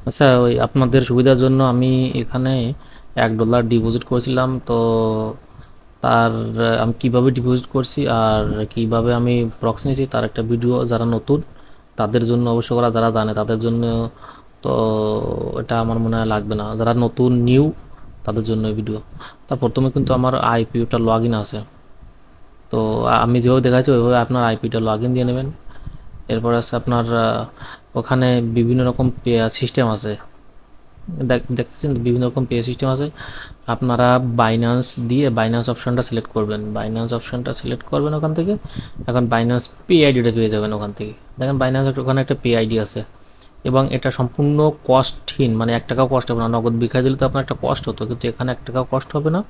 আচ্ছা, ওই আপনাদের সুবিধার জন্য আমি এখানে $1 ডিপোজিট করেছিলাম। তো তার আমি কিভাবে ডিপোজিট করছি আর কিভাবে আমি প্রক্সি নিয়েছি তার একটা ভিডিও, যারা নতুন তাদের জন্য অবশ্য করা, যারা জানে তাদের জন্য তো এটা আমার মনে হয় লাগবে না। যারা নতুন নিউ তাদের জন্য এই ভিডিও। তা প্রথমে কিন্তু আমার আইপিওটা লগ ইন আছে। তো আমি যেভাবে দেখাচ্ছি ওইভাবে আপনার আইপিটা লগ ইন দিয়ে নেবেন। এরপর আছে আপনার ওখানে বিভিন্ন রকম সিস্টেম আছে। দেখতেছেন বিভিন্ন রকম পে সিস্টেম আছে। আপনারা বাইন্যান্স দিয়ে বাইন্যান্স অপশনটা সিলেক্ট করবেন, বাইন্যান্স অপশনটা সিলেক্ট করবেন ওখান থেকে। এখন বাইন্যান্স পে আইডিটা পেয়ে যাবেন ওখান থেকে। দেখেন বাইন্যান্স ওখানে একটা পে আইডি আছে, এবং এটা সম্পূর্ণ কস্টহীন, মানে $1 কস্ট হবে না। নগদ বিকাশ দিলে তো আপনার একটা কস্ট হতো, কিন্তু এখানে $1 কস্ট হবে না।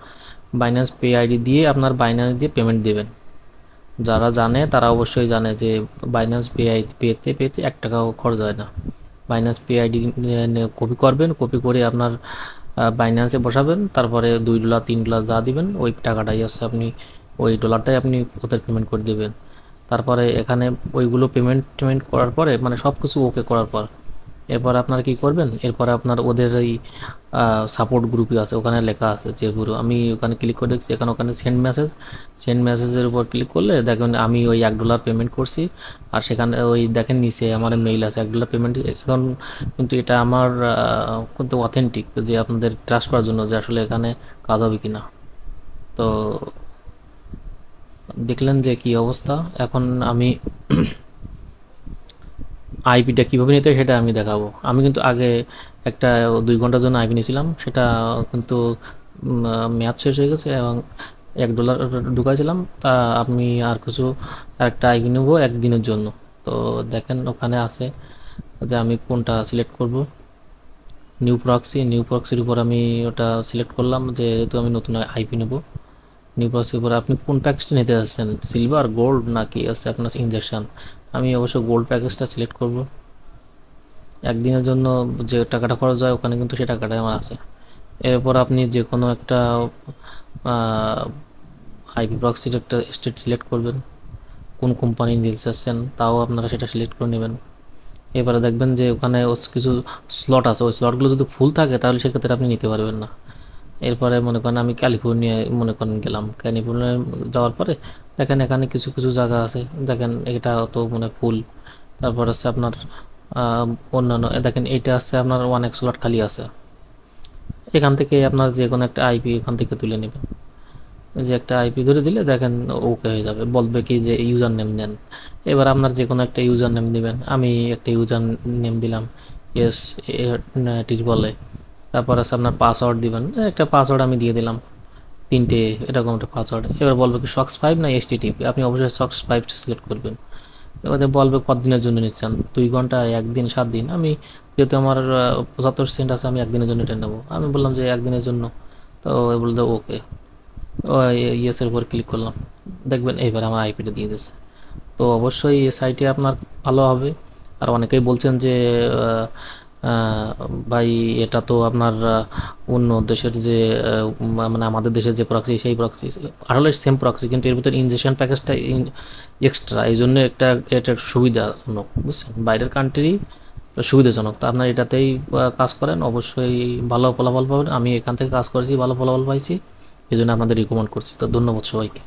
বাইন্যান্স পে আইডি দিয়ে আপনার বাইন্যান্স দিয়ে পেমেন্ট দেবেন। যারা জানে তারা অবশ্যই জানে যে বাইন্যান্স পে আইডি পেতে পেতে $1 খরচ হয় না। বাইন্যান্স পে আইডি কপি করবেন, কপি করে আপনার বাইন্যান্সে বসাবেন, তারপরে $2 $3 যা দিবেন ওই টাকাটাই আছে, আপনি ওই ডলারটাই আপনি ওদের পেমেন্ট করে দেবেন। তারপরে এখানে ওইগুলো পেমেন্ট টেমেন্ট করার পরে, মানে সব কিছু ওকে করার পর এরপর আপনারা কি করবেন, এরপরে আপনার ওদের এই সাপোর্ট গ্রুপই আছে, ওখানে লেখা আছে যে গ্রুপ, আমি ওখানে ক্লিক করে দেখছি এখানে, ওখানে সেন্ড মেসেজ, সেন্ড মেসেজের উপর ক্লিক করলে দেখবেন আমি ওই $1 পেমেন্ট করছি। আর সেখানে ওই দেখেন নিচে আমার মেইল আছে $1 পেমেন্ট। এখন কিন্তু এটা আমার কিন্তু অথেন্টিক, যে আপনাদের ট্রাস্ট করার জন্য যে আসলে এখানে কাজ হবে কিনা। তো দেখলেন যে কি অবস্থা। এখন আমি আইপিটা কীভাবে নিতে হয় সেটা আমি দেখাবো। আমি কিন্তু আগে একটা 2 ঘন্টার জন্য আইপি নিয়েছিলাম, সেটা কিন্তু মেয়াদ শেষ হয়ে গেছে, এবং $1 ঢুকাইছিলাম। তা আমি আর কিছু আরেকটা আইপি নেব একদিনের জন্য। তো দেখেন ওখানে আছে যে আমি কোনটা সিলেক্ট করব। নিউ প্রক্সি, নিউ প্রক্সির উপর আমি ওটা সিলেক্ট করলাম, যেহেতু আমি নতুন আইপি নেব। নিউ প্রক্সির উপর আপনি কোন প্যাকেজটা নিতে যাচ্ছেন, সিলভার, গোল্ড নাকি আছে আপনার ইনজেকশন। আমি অবশ্য গোল্ড প্যাকেজটা সিলেক্ট করব। একদিনের জন্য যে টাকাটা খরচ হয় ওখানে কিন্তু সে টাকাটাই আমার আছে। এরপর আপনি যে কোনো একটা আইপি প্রক্সির একটা স্টেট সিলেক্ট করবেন, কোন কোম্পানি নিতে চাচ্ছেন তাও আপনারা সেটা সিলেক্ট করে নেবেন। এবারে দেখবেন যে ওখানে কিছু স্লট আছে, ওই স্লটগুলো যদি ফুল থাকে তাহলে সেক্ষেত্রে আপনি নিতে পারবেন না। এরপরে মনে করেন আমি ক্যালিফোর্নিয়ায় মনে করেন গেলাম, ক্যালিফোর্নিয়ায় যাওয়ার পরে দেখেন এখানে কিছু কিছু জায়গা আছে, দেখেন এটা তো মানে ফুল। তারপর আছে আপনার অন্যান্য, দেখেন এইটা আছে আপনার 1x স্লট খালি আছে। এখান থেকে আপনার যে কোনো একটা আইপি এখান থেকে তুলে নেবেন। যে একটা আইপি ধরে দিলে দেখেন ওকে হয়ে যাবে, বলবে কি যে ইউজার নেম দেন। এবার আপনার যে কোনো একটা ইউজার নেম দিবেন, আমি একটা ইউজার নেম দিলাম এস টির বলে। তারপর আছে আপনার পাসওয়ার্ড দিবেন, একটা পাসওয়ার্ড আমি দিয়ে দিলাম 3টে, এরকম একটা পাসওয়ার্ড। এবার বলবে কি SOX 5 না HTTP, আপনি অবশ্যই SOX 5 সিলেক্ট করবেন। এবারে বলবে কতদিনের জন্য নিচ্ছেন, 2 ঘন্টা, 1 দিন, 7 দিন। আমি যেহেতু আমার 75 সেন্ট আছে, আমি একদিনের জন্য এটা নেবো। আমি বললাম যে একদিনের জন্য। তো বলতে ওকে, ইয়েসের উপর ক্লিক করলাম। দেখবেন এইবার আমার আইপিটা দিয়ে দিয়েছে। তো অবশ্যই এই সাইটে আপনার ভালো হবে। আর অনেকেই বলছেন যে আহ, আহ, ভাই এটা তো আপনার অন্য দেশের যে মানে আমাদের দেশের যে প্রক্সি সেই প্রক্সি আসলে সেম প্রক্সি, কিন্তু এর ভিতরে ইনজেকশন প্যাকেজটা এক্সট্রা, এই জন্য এটা সুবিধাজনক, বুঝছেন, বাইরের কান্ট্রি সুবিধাজনক। তো আপনার এটাতেই কাজ করেন, অবশ্যই ভালো ফলাফল পাবেন। আমি এখান থেকে কাজ করেছি, ভালো ফলাফল পাইছি, এই জন্য আপনাদের রিকমেন্ড করছি। তো ধন্যবাদ সবাইকে।